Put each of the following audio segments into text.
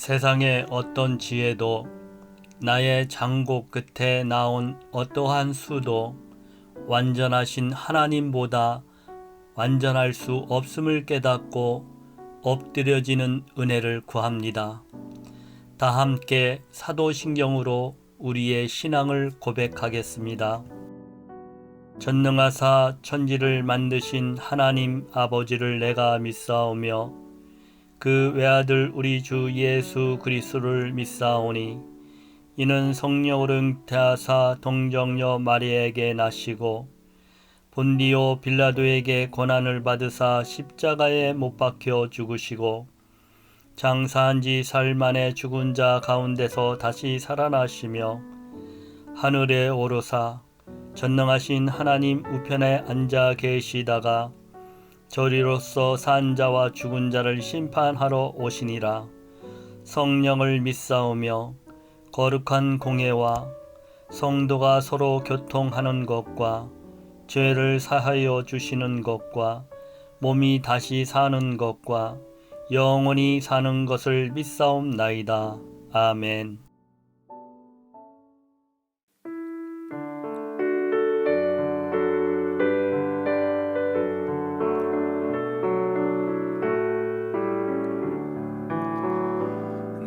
세상의 어떤 지혜도 나의 장고 끝에 나온 어떠한 수도 완전하신 하나님보다 완전할 수 없음을 깨닫고 엎드려지는 은혜를 구합니다. 다 함께 사도신경으로 우리의 신앙을 고백하겠습니다. 전능하사 천지를 만드신 하나님 아버지를 내가 믿사오며 그 외아들 우리 주 예수 그리스도를 믿사오니 이는 성령으로 잉태하사 동정녀 마리아에게 나시고 본디오 빌라도에게 고난을 받으사 십자가에 못 박혀 죽으시고 장사한 지 사흘 만에 죽은 자 가운데서 다시 살아나시며 하늘에 오르사 전능하신 하나님 우편에 앉아 계시다가 저리로서 산 자와 죽은 자를 심판하러 오시니라. 성령을 믿사오며 거룩한 공예와 성도가 서로 교통하는 것과 죄를 사하여 주시는 것과 몸이 다시 사는 것과 영원히 사는 것을 믿사옵나이다. 아멘.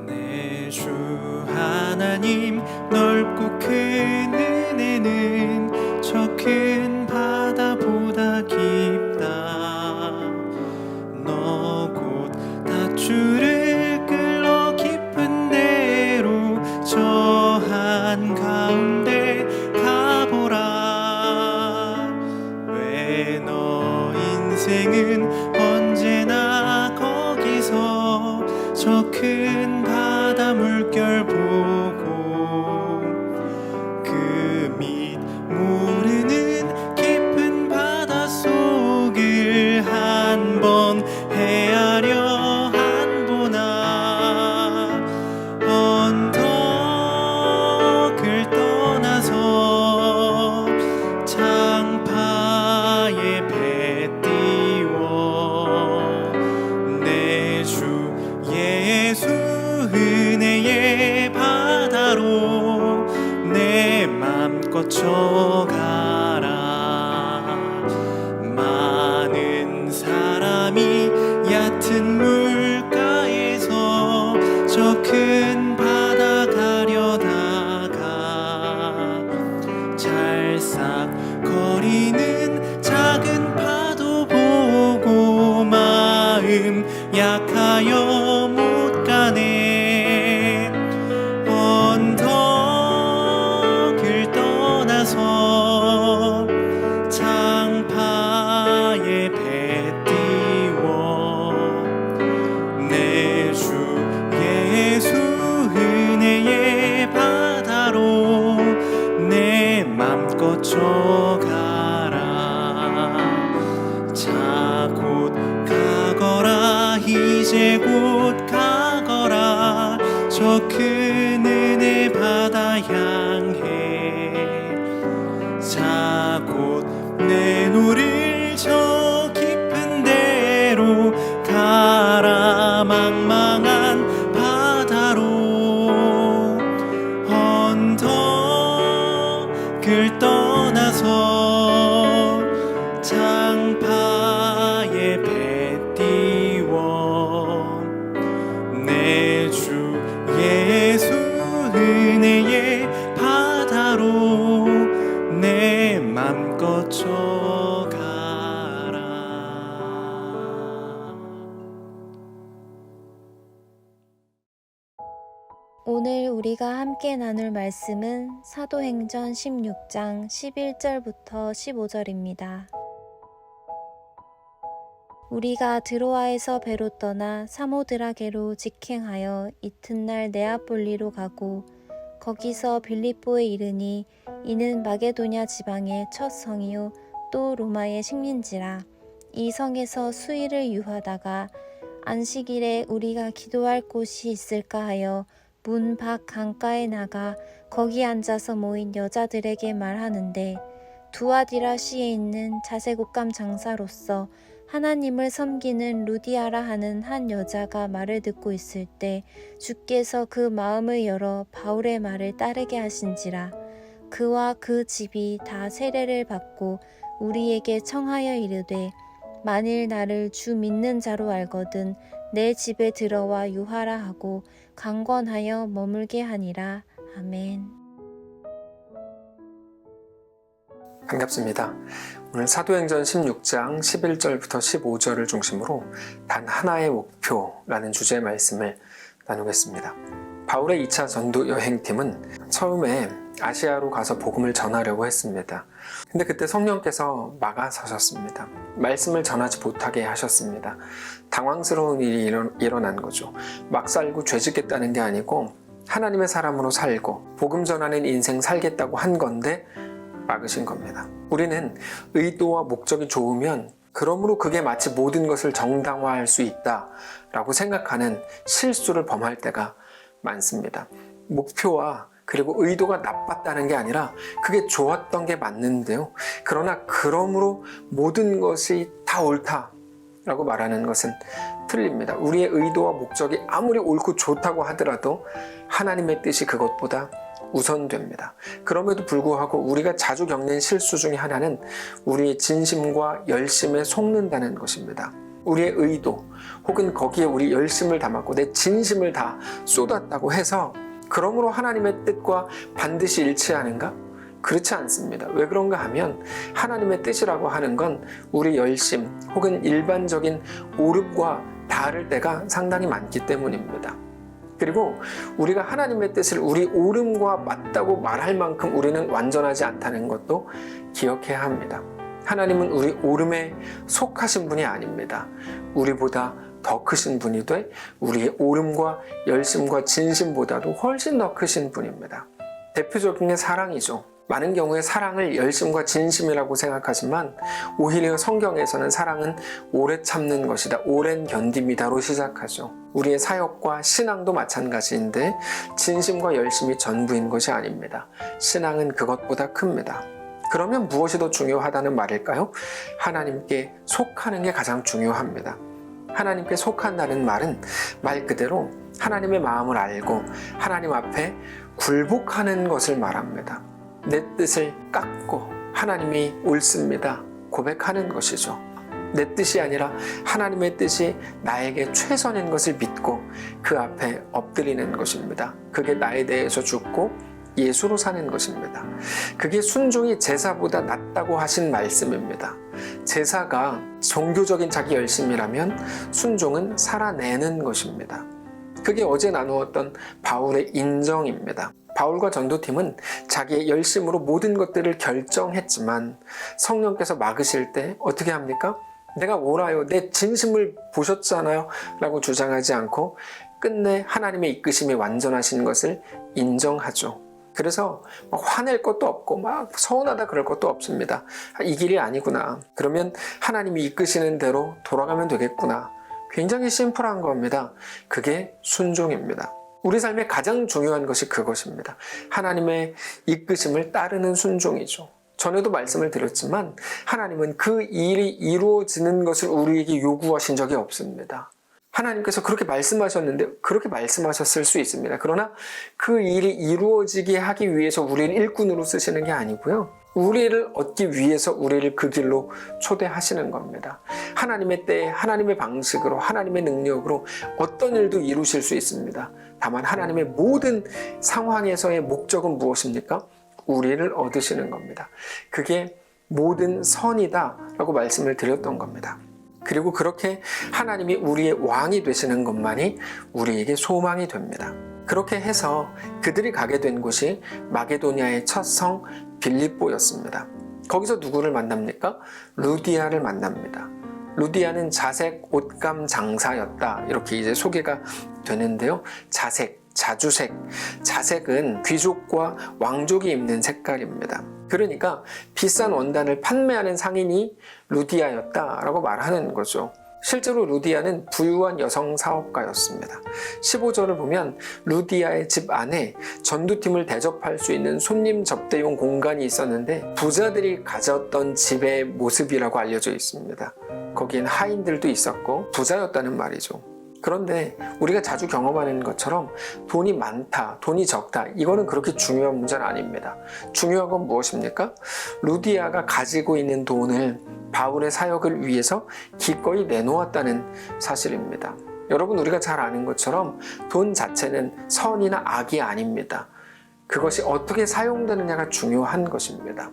내 주 하나님 넓고 큰 은혜는 저 큰 바다보다 깊다. 너 곧 다주를 끌어 깊은 데로 저 한가운데 가보라. 왜 너 인생은 언제나 거기서 저 큰 바다 물결 보고 그 밑 모르는 깊은 바다 속을 한번 헤아려 한보나. 언덕을 떠나서 창파에 배 띄워 내 주 예수 은혜의 바다로 내 맘껏 쳐가라. 많은 사람이 얕은 물가에서 저 큰 바다 가려다가 찰싹거리는 작은 파도 보고 마음 약하여 못 가네. 언덕을 떠나서 창파에 배 띄워 내 주 예수 은혜의 바다로 내 맘껏 쳐가라. 자 곧 가거라. 이제 곧 가거라. 저 큰 은혜 바다 향해. 자 곧 내노를 저 깊은 데로 가라. 망망한 바다로 언덕을 떠나서 창파에 배 띄워 내 주 예수 은혜의 바다로 내 맘껏 쳐가라. 오늘 우리가 함께 나눌 말씀은 사도행전 16장 11절부터 15절입니다. 우리가 드로아에서 배로 떠나 사모드라게로 직행하여 이튿날 네아폴리로 가고 거기서 빌립보에 이르니 이는 마게도냐 지방의 첫 성이요 또 로마의 식민지라. 이 성에서 수일을 유하다가 안식일에 우리가 기도할 곳이 있을까 하여 문 밖 강가에 나가 거기 앉아서 모인 여자들에게 말하는데 두아디라 시에 있는 자색 옷감 장사로서 하나님을 섬기는 루디아라 하는 한 여자가 말을 듣고 있을 때 주께서 그 마음을 열어 바울의 말을 따르게 하신지라. 그와 그 집이 다 세례를 받고 우리에게 청하여 이르되 만일 나를 주 믿는 자로 알거든 내 집에 들어와 유하라 하고 강권하여 머물게 하니라. 아멘. 반갑습니다. 오늘 사도행전 16장 11절부터 15절을 중심으로 단 하나의 목표라는 주제의 말씀을 나누겠습니다. 바울의 2차 전도 여행팀은 처음에 아시아로 가서 복음을 전하려고 했습니다. 근데 그때 성령께서 막아서셨습니다. 말씀을 전하지 못하게 하셨습니다. 당황스러운 일이 일어난 거죠. 막 살고 죄짓겠다는 게 아니고 하나님의 사람으로 살고 복음 전하는 인생 살겠다고 한 건데 막으신 겁니다. 우리는 의도와 목적이 좋으면 그러므로 그게 마치 모든 것을 정당화할 수 있다라고 생각하는 실수를 범할 때가 많습니다. 목표와 그리고 의도가 나빴다는 게 아니라 그게 좋았던 게 맞는데요. 그러나 그러므로 모든 것이 다 옳다라고 말하는 것은 틀립니다. 우리의 의도와 목적이 아무리 옳고 좋다고 하더라도 하나님의 뜻이 그것보다 우선됩니다. 그럼에도 불구하고 우리가 자주 겪는 실수 중에 하나는 우리의 진심과 열심에 속는다는 것입니다. 우리의 의도 혹은 거기에 우리 열심을 담았고 내 진심을 다 쏟았다고 해서 그러므로 하나님의 뜻과 반드시 일치하는가? 그렇지 않습니다. 왜 그런가 하면 하나님의 뜻이라고 하는 건 우리 열심 혹은 일반적인 옳음과 다를 때가 상당히 많기 때문입니다. 그리고 우리가 하나님의 뜻을 우리 옳음과 맞다고 말할 만큼 우리는 완전하지 않다는 것도 기억해야 합니다. 하나님은 우리 옳음에 속하신 분이 아닙니다. 우리보다 더 크신 분이 돼 우리의 옳음과 열심과 진심보다도 훨씬 더 크신 분입니다. 대표적인 게 사랑이죠. 많은 경우에 사랑을 열심과 진심이라고 생각하지만 오히려 성경에서는 사랑은 오래 참는 것이다, 오랜 견딤이다로 시작하죠. 우리의 사역과 신앙도 마찬가지인데 진심과 열심이 전부인 것이 아닙니다. 신앙은 그것보다 큽니다. 그러면 무엇이 더 중요하다는 말일까요? 하나님께 속하는 게 가장 중요합니다. 하나님께 속한다는 말은 말 그대로 하나님의 마음을 알고 하나님 앞에 굴복하는 것을 말합니다. 내 뜻을 깎고 하나님이 옳습니다 고백하는 것이죠. 내 뜻이 아니라 하나님의 뜻이 나에게 최선인 것을 믿고 그 앞에 엎드리는 것입니다. 그게 나에 대해서 죽고 예수로 사는 것입니다. 그게 순종이 제사보다 낫다고 하신 말씀입니다. 제사가 종교적인 자기 열심이라면 순종은 살아내는 것입니다. 그게 어제 나누었던 바울의 인정입니다. 바울과 전도팀은 자기의 열심으로 모든 것들을 결정했지만 성령께서 막으실 때 어떻게 합니까? 내가 옳아요, 내 진심을 보셨잖아요 라고 주장하지 않고 끝내 하나님의 이끄심이 완전하신 것을 인정하죠. 그래서 막 화낼 것도 없고 막 서운하다 그럴 것도 없습니다. 이 길이 아니구나. 그러면 하나님이 이끄시는 대로 돌아가면 되겠구나. 굉장히 심플한 겁니다. 그게 순종입니다. 우리 삶의 가장 중요한 것이 그것입니다. 하나님의 이끄심을 따르는 순종이죠. 전에도 말씀을 드렸지만 하나님은 그 일이 이루어지는 것을 우리에게 요구하신 적이 없습니다. 하나님께서 그렇게 말씀하셨는데 그렇게 말씀하셨을 수 있습니다. 그러나 그 일이 이루어지게 하기 위해서 우리를 일꾼으로 쓰시는 게 아니고요. 우리를 얻기 위해서 우리를 그 길로 초대하시는 겁니다. 하나님의 때에 하나님의 방식으로 하나님의 능력으로 어떤 일도 이루실 수 있습니다. 다만 하나님의 모든 상황에서의 목적은 무엇입니까? 우리를 얻으시는 겁니다. 그게 모든 선이다 라고 말씀을 드렸던 겁니다. 그리고 그렇게 하나님이 우리의 왕이 되시는 것만이 우리에게 소망이 됩니다. 그렇게 해서 그들이 가게 된 곳이 마게도냐의 첫 성 빌립보였습니다. 거기서 누구를 만납니까? 루디아를 만납니다. 루디아는 자색 옷감 장사였다. 이렇게 이제 소개가 되는데요. 자주색. 자색은 귀족과 왕족이 입는 색깔입니다. 그러니까 비싼 원단을 판매하는 상인이 루디아였다라고 말하는 거죠. 실제로 루디아는 부유한 여성 사업가였습니다. 15절을 보면 루디아의 집 안에 전도팀을 대접할 수 있는 손님 접대용 공간이 있었는데 부자들이 가졌던 집의 모습이라고 알려져 있습니다. 거기엔 하인들도 있었고 부자였다는 말이죠. 그런데 우리가 자주 경험하는 것처럼 돈이 많다, 돈이 적다, 이거는 그렇게 중요한 문제는 아닙니다. 중요한 건 무엇입니까? 루디아가 가지고 있는 돈을 바울의 사역을 위해서 기꺼이 내놓았다는 사실입니다. 여러분, 우리가 잘 아는 것처럼 돈 자체는 선이나 악이 아닙니다. 그것이 어떻게 사용되느냐가 중요한 것입니다.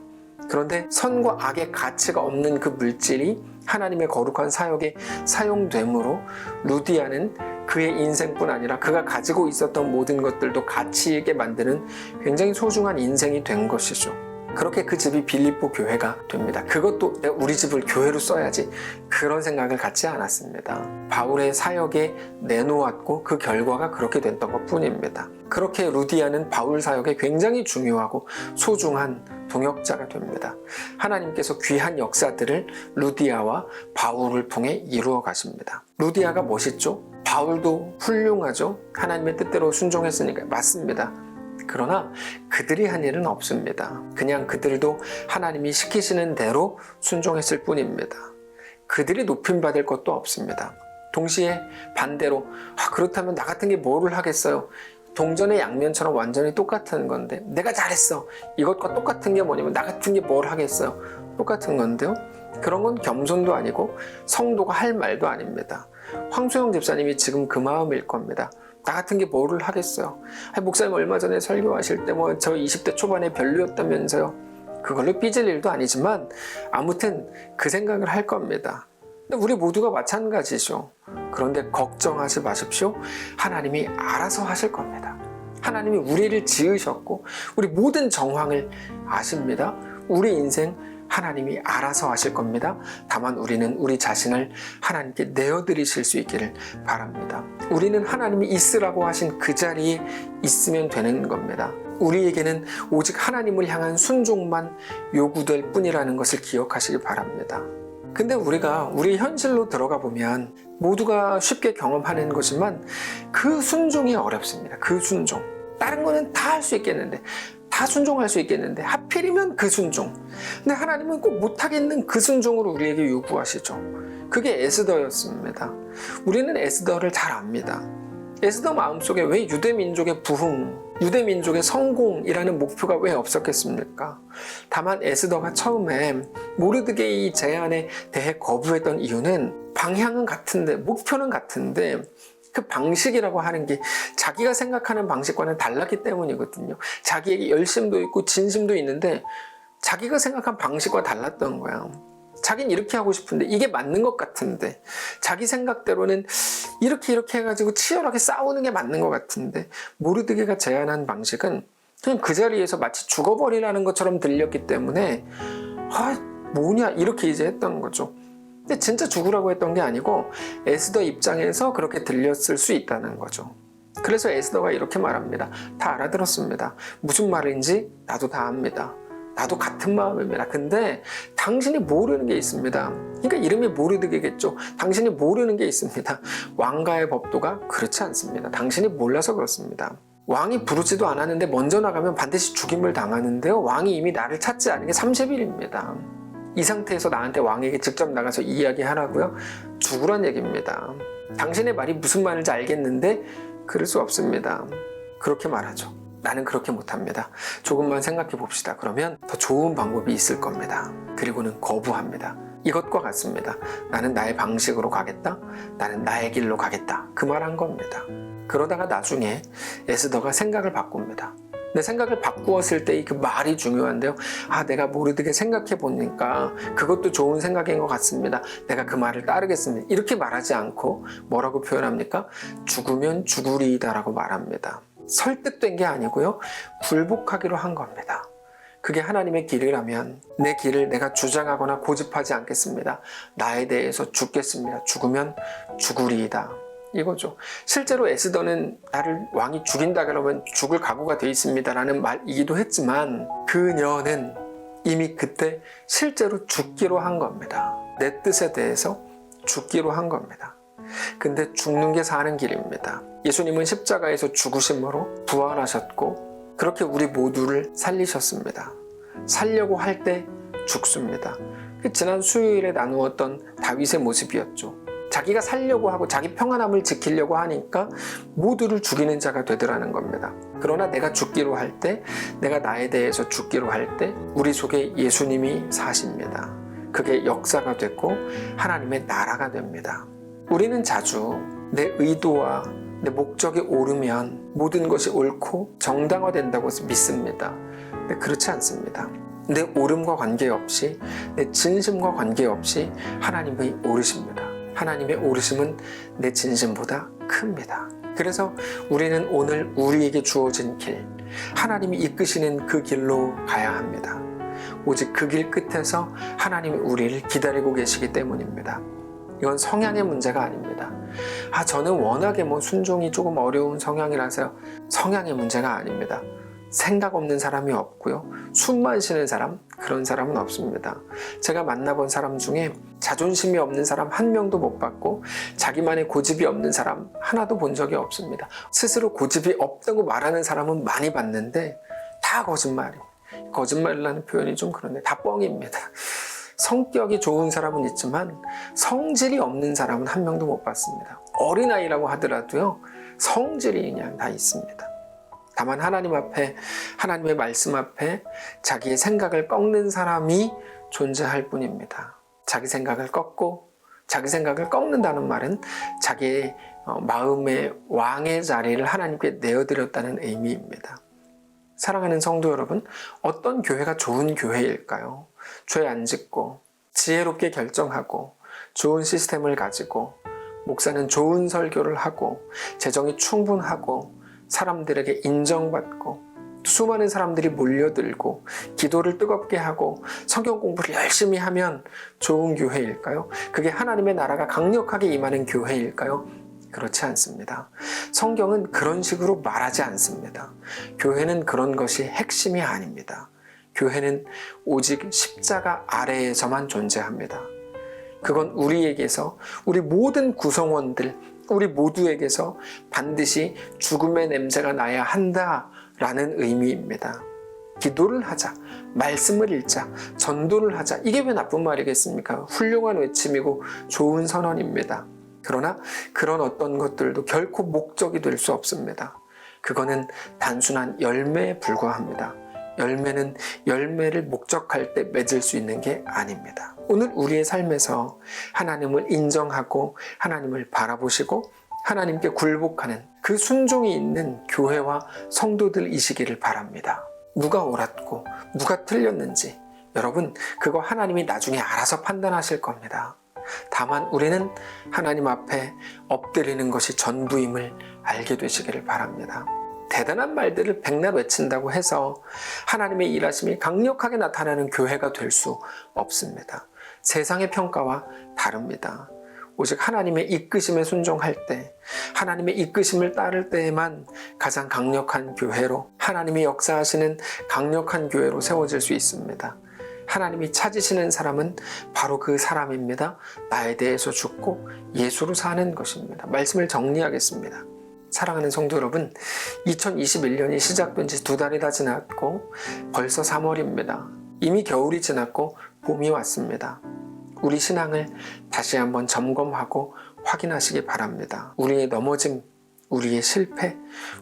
그런데 선과 악의 가치가 없는 그 물질이 하나님의 거룩한 사역에 사용되므로 루디아는 그의 인생뿐 아니라 그가 가지고 있었던 모든 것들도 가치 있게 만드는 굉장히 소중한 인생이 된 것이죠. 그렇게 그 집이 빌립보 교회가 됩니다. 그것도 내가 우리 집을 교회로 써야지, 그런 생각을 갖지 않았습니다. 바울의 사역에 내놓았고 그 결과가 그렇게 됐던 것뿐입니다. 그렇게 루디아는 바울 사역에 굉장히 중요하고 소중한 동역자가 됩니다. 하나님께서 귀한 역사들을 루디아와 바울을 통해 이루어 가십니다. 루디아가 멋있죠? 바울도 훌륭하죠? 하나님의 뜻대로 순종했으니까. 맞습니다. 그러나 그들이 한 일은 없습니다. 그냥 그들도 하나님이 시키시는 대로 순종했을 뿐입니다. 그들이 높임받을 것도 없습니다. 동시에 반대로 그렇다면 나 같은 게 뭐를 하겠어요? 동전의 양면처럼 완전히 똑같은 건데, 내가 잘했어, 이것과 똑같은 게 뭐냐면 나 같은 게 뭘 하겠어요? 똑같은 건데요. 그런 건 겸손도 아니고 성도가 할 말도 아닙니다. 황소영 집사님이 지금 그 마음일 겁니다. 나 같은 게 뭐를 하겠어요? 목사님 얼마 전에 설교하실 때 저 20대 초반에 별로였다면서요. 그걸로 삐질 일도 아니지만 아무튼 그 생각을 할 겁니다. 근데 우리 모두가 마찬가지죠. 그런데 걱정하지 마십시오. 하나님이 알아서 하실 겁니다. 하나님이 우리를 지으셨고 우리 모든 정황을 아십니다. 우리 인생 하나님이 알아서 하실 겁니다. 다만 우리는 우리 자신을 하나님께 내어드리실 수 있기를 바랍니다. 우리는 하나님이 있으라고 하신 그 자리에 있으면 되는 겁니다. 우리에게는 오직 하나님을 향한 순종만 요구될 뿐이라는 것을 기억하시기 바랍니다. 근데 우리가 우리 현실로 들어가 보면 모두가 쉽게 경험하는 것이지만 그 순종이 어렵습니다. 그 순종. 다른 거는 다 할 수 있겠는데, 다 순종할 수 있겠는데 하필이면 그 순종. 근데 하나님은 꼭 못하겠는 그 순종으로 우리에게 요구하시죠. 그게 에스더였습니다. 우리는 에스더를 잘 압니다. 에스더 마음속에 왜 유대민족의 부흥, 유대민족의 성공이라는 목표가 왜 없었겠습니까? 다만 에스더가 처음에 모르드게의 제안에 대해 거부했던 이유는 방향은 같은데, 목표는 같은데 그 방식이라고 하는 게 자기가 생각하는 방식과는 달랐기 때문이거든요. 자기에게 열심도 있고 진심도 있는데 자기가 생각한 방식과 달랐던 거야. 자긴 이렇게 하고 싶은데 이게 맞는 것 같은데, 자기 생각대로는 이렇게 해가지고 치열하게 싸우는 게 맞는 것 같은데, 모르드게가 제안한 방식은 그냥 그 자리에서 마치 죽어버리라는 것처럼 들렸기 때문에 뭐냐 이렇게 이제 했던 거죠. 근데 진짜 죽으라고 했던 게 아니고 에스더 입장에서 그렇게 들렸을 수 있다는 거죠. 그래서 에스더가 이렇게 말합니다. 다 알아들었습니다. 무슨 말인지 나도 다 압니다. 나도 같은 마음입니다. 근데 당신이 모르는 게 있습니다. 그러니까 이름이 모르드게겠죠. 당신이 모르는 게 있습니다. 왕가의 법도가 그렇지 않습니다. 당신이 몰라서 그렇습니다. 왕이 부르지도 않았는데 먼저 나가면 반드시 죽임을 당하는데요. 왕이 이미 나를 찾지 않은 게 30일입니다. 이 상태에서 나한테 왕에게 직접 나가서 이야기하라고요? 죽으란 얘기입니다. 당신의 말이 무슨 말인지 알겠는데 그럴 수 없습니다. 그렇게 말하죠. 나는 그렇게 못합니다. 조금만 생각해 봅시다. 그러면 더 좋은 방법이 있을 겁니다. 그리고는 거부합니다. 이것과 같습니다. 나는 나의 방식으로 가겠다. 나는 나의 길로 가겠다. 그 말 한 겁니다. 그러다가 나중에 에스더가 생각을 바꿉니다. 내 생각을 바꾸었을 때 그 말이 중요한데요. 내가 모르게 생각해 보니까 그것도 좋은 생각인 것 같습니다. 내가 그 말을 따르겠습니다. 이렇게 말하지 않고 뭐라고 표현합니까? 죽으면 죽으리이다 라고 말합니다. 설득된 게 아니고요. 굴복하기로 한 겁니다. 그게 하나님의 길이라면 내 길을 내가 주장하거나 고집하지 않겠습니다. 나에 대해서 죽겠습니다. 죽으면 죽으리이다. 이거죠. 실제로 에스더는 나를 왕이 죽인다 그러면 죽을 각오가 돼 있습니다 라는 말이기도 했지만 그녀는 이미 그때 실제로 죽기로 한 겁니다. 내 뜻에 대해서 죽기로 한 겁니다. 근데 죽는 게 사는 길입니다. 예수님은 십자가에서 죽으심으로 부활하셨고 그렇게 우리 모두를 살리셨습니다. 살려고 할 때 죽습니다. 지난 수요일에 나누었던 다윗의 모습이었죠. 자기가 살려고 하고 자기 평안함을 지키려고 하니까 모두를 죽이는 자가 되더라는 겁니다. 그러나 내가 죽기로 할 때, 내가 나에 대해서 죽기로 할 때 우리 속에 예수님이 사십니다. 그게 역사가 됐고 하나님의 나라가 됩니다. 우리는 자주 내 의도와 내 목적이 옳으면 모든 것이 옳고 정당화된다고 믿습니다. 근데 그렇지 않습니다. 내 옳음과 관계없이, 내 진심과 관계없이 하나님의 옳으십니다. 하나님의 옳으심은 내 진심보다 큽니다. 그래서 우리는 오늘 우리에게 주어진 길, 하나님이 이끄시는 그 길로 가야 합니다. 오직 그 길 끝에서 하나님이 우리를 기다리고 계시기 때문입니다. 이건 성향의 문제가 아닙니다. 저는 워낙에 순종이 조금 어려운 성향이라서 성향의 문제가 아닙니다. 생각 없는 사람이 없고요. 숨만 쉬는 사람, 그런 사람은 없습니다. 제가 만나본 사람 중에 자존심이 없는 사람 한 명도 못 봤고 자기만의 고집이 없는 사람 하나도 본 적이 없습니다. 스스로 고집이 없다고 말하는 사람은 많이 봤는데 다 거짓말이에요. 거짓말이라는 표현이 좀 그런데 다 뻥입니다. 성격이 좋은 사람은 있지만 성질이 없는 사람은 한 명도 못 봤습니다. 어린아이라고 하더라도요, 성질이 그냥 다 있습니다. 다만 하나님 앞에, 하나님의 말씀 앞에 자기의 생각을 꺾는 사람이 존재할 뿐입니다. 자기 생각을 꺾고, 자기 생각을 꺾는다는 말은 자기의 마음의 왕의 자리를 하나님께 내어드렸다는 의미입니다. 사랑하는 성도 여러분, 어떤 교회가 좋은 교회일까요? 죄 안 짓고, 지혜롭게 결정하고, 좋은 시스템을 가지고, 목사는 좋은 설교를 하고, 재정이 충분하고, 사람들에게 인정받고, 수많은 사람들이 몰려들고, 기도를 뜨겁게 하고, 성경 공부를 열심히 하면 좋은 교회일까요? 그게 하나님의 나라가 강력하게 임하는 교회일까요? 그렇지 않습니다. 성경은 그런 식으로 말하지 않습니다. 교회는 그런 것이 핵심이 아닙니다. 교회는 오직 십자가 아래에서만 존재합니다. 그건 우리에게서, 우리 모든 구성원들, 우리 모두에게서 반드시 죽음의 냄새가 나야 한다라는 의미입니다. 기도를 하자, 말씀을 읽자, 전도를 하자, 이게 왜 나쁜 말이겠습니까? 훌륭한 외침이고 좋은 선언입니다. 그러나 그런 어떤 것들도 결코 목적이 될 수 없습니다. 그거는 단순한 열매에 불과합니다. 열매는 열매를 목적할 때 맺을 수 있는 게 아닙니다. 오늘 우리의 삶에서 하나님을 인정하고 하나님을 바라보시고 하나님께 굴복하는 그 순종이 있는 교회와 성도들이시기를 바랍니다. 누가 옳았고 누가 틀렸는지 여러분, 그거 하나님이 나중에 알아서 판단하실 겁니다. 다만 우리는 하나님 앞에 엎드리는 것이 전부임을 알게 되시기를 바랍니다. 대단한 말들을 백날 외친다고 해서 하나님의 일하심이 강력하게 나타나는 교회가 될 수 없습니다. 세상의 평가와 다릅니다. 오직 하나님의 이끄심에 순종할 때, 하나님의 이끄심을 따를 때에만 가장 강력한 교회로, 하나님이 역사하시는 강력한 교회로 세워질 수 있습니다. 하나님이 찾으시는 사람은 바로 그 사람입니다. 나에 대해서 죽고 예수로 사는 것입니다. 말씀을 정리하겠습니다. 사랑하는 성도 여러분, 2021년이 시작된 지 2달이 다 지났고 벌써 3월입니다. 이미 겨울이 지났고 봄이 왔습니다. 우리 신앙을 다시 한번 점검하고 확인하시기 바랍니다. 우리의 넘어짐, 우리의 실패,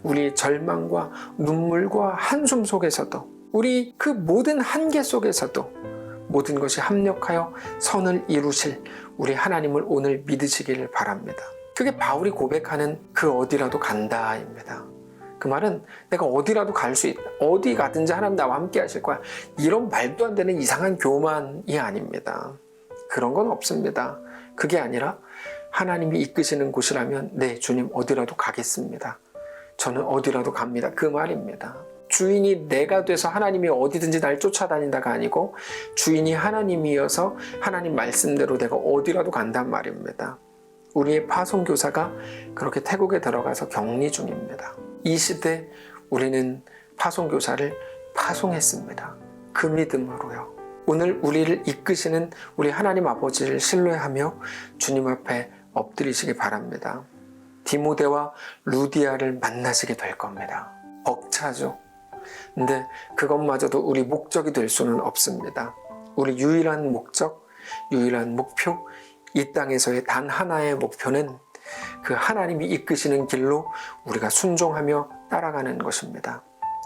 우리의 절망과 눈물과 한숨 속에서도, 우리 그 모든 한계 속에서도 모든 것이 합력하여 선을 이루실 우리 하나님을 오늘 믿으시기를 바랍니다. 그게 바울이 고백하는 그 어디라도 간다입니다. 그 말은 내가 어디라도 갈 수 있다. 어디 가든지 하나님 나와 함께 하실 거야. 이런 말도 안 되는 이상한 교만이 아닙니다. 그런 건 없습니다. 그게 아니라 하나님이 이끄시는 곳이라면 네, 주님 어디라도 가겠습니다. 저는 어디라도 갑니다. 그 말입니다. 주인이 내가 돼서 하나님이 어디든지 날 쫓아다닌다가 아니고 주인이 하나님이어서 하나님 말씀대로 내가 어디라도 간단 말입니다. 우리의 파송교사가 그렇게 태국에 들어가서 격리 중입니다. 이 시대 우리는 파송교사를 파송했습니다. 그 믿음으로요. 오늘 우리를 이끄시는 우리 하나님 아버지를 신뢰하며 주님 앞에 엎드리시기 바랍니다. 디모데와 루디아를 만나시게 될 겁니다. 벅차죠. 근데 그것마저도 우리 목적이 될 수는 없습니다. 우리 유일한 목적, 유일한 목표, 이 땅에서의 단 하나의 목표는 그 하나님이 이끄시는 길로 우리가 순종하며 따라가는 것입니다.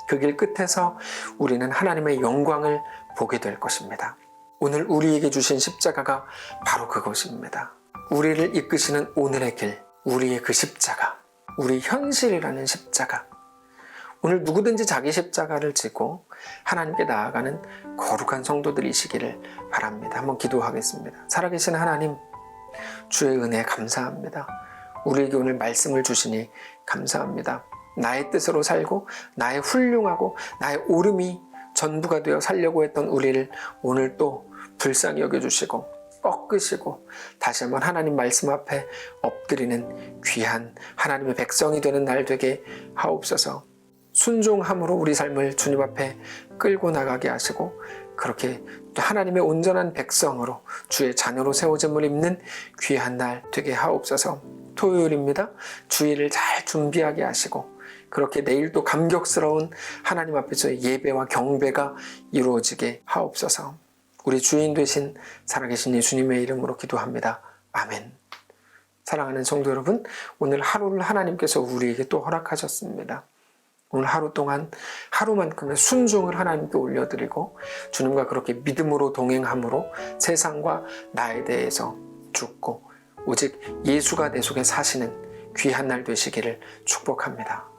그 길 끝에서 우리는 하나님의 영광을 보게 될 것입니다. 오늘 우리에게 주신 십자가가 바로 그것입니다. 우리를 이끄시는 오늘의 길, 우리의 그 십자가, 우리 현실이라는 십자가. 오늘 누구든지 자기 십자가를 지고 하나님께 나아가는 거룩한 성도들이시기를 바랍니다. 한번 기도하겠습니다. 살아계신 하나님, 주의 은혜 감사합니다. 우리에게 오늘 말씀을 주시니 감사합니다. 나의 뜻으로 살고 나의 훌륭하고 나의 옳음이 전부가 되어 살려고 했던 우리를 오늘 또 불쌍히 여겨주시고 꺾으시고 다시 한번 하나님 말씀 앞에 엎드리는 귀한 하나님의 백성이 되는 날 되게 하옵소서. 순종함으로 우리 삶을 주님 앞에 끌고 나가게 하시고 그렇게 또 하나님의 온전한 백성으로 주의 자녀로 세워짐을 입는 귀한 날 되게 하옵소서. 토요일입니다. 주일을 잘 준비하게 하시고 그렇게 내일 또 감격스러운 하나님 앞에서의 예배와 경배가 이루어지게 하옵소서. 우리 주인 되신 살아계신 예수님의 이름으로 기도합니다. 아멘. 사랑하는 성도 여러분, 오늘 하루를 하나님께서 우리에게 또 허락하셨습니다. 오늘 하루 동안 하루만큼의 순종을 하나님께 올려드리고 주님과 그렇게 믿음으로 동행함으로 세상과 나에 대해서 죽고 오직 예수가 내 속에 사시는 귀한 날 되시기를 축복합니다.